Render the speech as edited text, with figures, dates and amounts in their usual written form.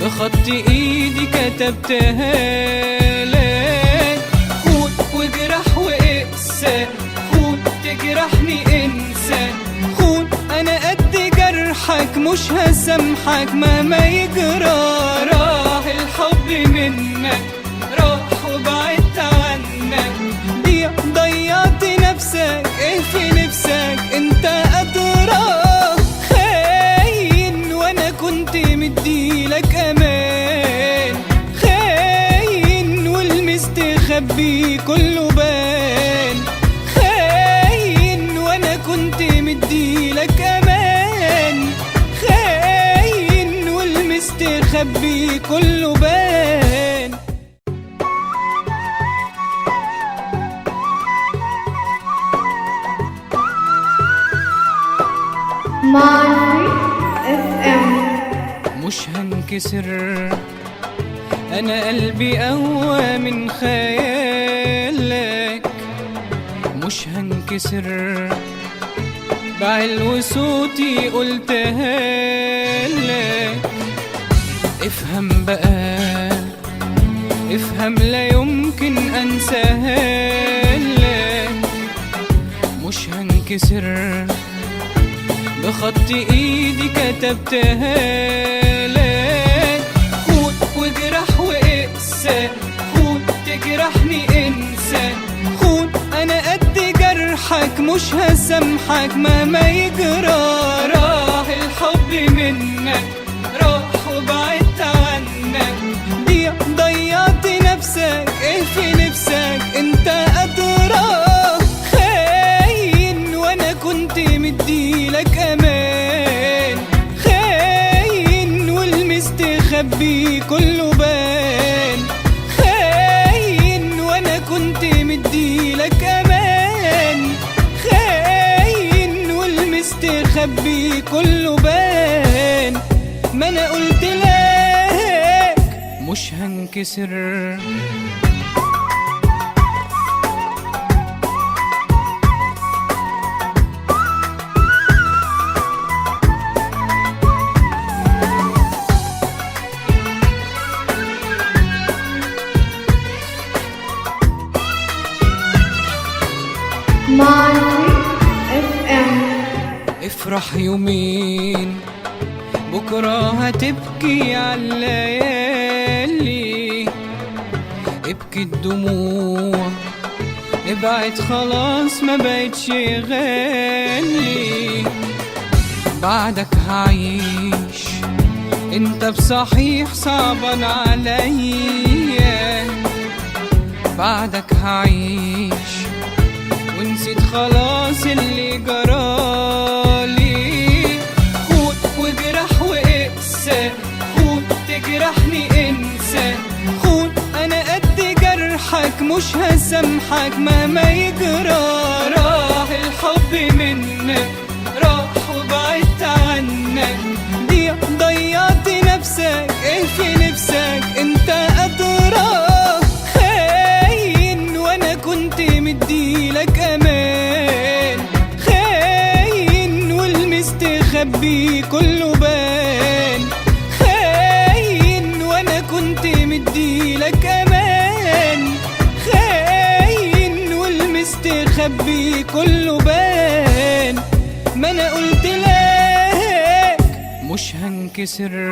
بخط ايدي كتبتها لك. خون واجرح واقسى، خون تجرحني انسى، خون انا قد جرحك مش هسامحك مهما يجرى. راح الحب منك، راح وبعدت عنك، ضيعت نفسك، ايه في نفسك انت ادرى. خاين وانا كنت مديلك امان، خاين والمستخبي كله بان. خاين وانا كنت مديلك امان، خاين والمستخبي كله بان. مش هنكسر، انا قلبي اقوى من خيالك. مش هنكسر، بعلو صوتي قلتها لك. افهم بقى، افهم لا يمكن انساها لك. مش هنكسر، بخط ايدي كتبتها لك. خون واجرح واقسى، خون تجرحني انسى، خون انا قد جرحك مش هسامحك مهما يجرى. راح الحب منك، راح وبعدت عنك، ضيعت نفسك، ايه في نفسك انت ادرى. خاين وانا كنت مديلك امان، خاين والمستخبي كله بان. خاين وانا كنت مديلك امان، خاين والمستخبي كله بان. ما انا قلت لك مش هنكسر. افرح يومين، بكرة هتبكي عالليالي. ابكي الدموع، ابعد خلاص ما بقتش غالي. بعدك هعيش، انت بصحيح صعبان عليا. بعدك هعيش ونسيت خلاص اللي جرالي. خون واجرح واقسى، خون تجرحني انسى، خون انا قد جرحك مش هسامحك مهما يجرى. راح الحب منك، راح وبعدت عنك، ضيعت نفسك، ايه في نفسك انت ادرى. خاين وانا كنت مديلك امان، خاين والمستخبي كله بان. خاين وانا كنت مديلك امان، خاين والمستخبي كله بان. ما انا قلت لك مش هنكسر.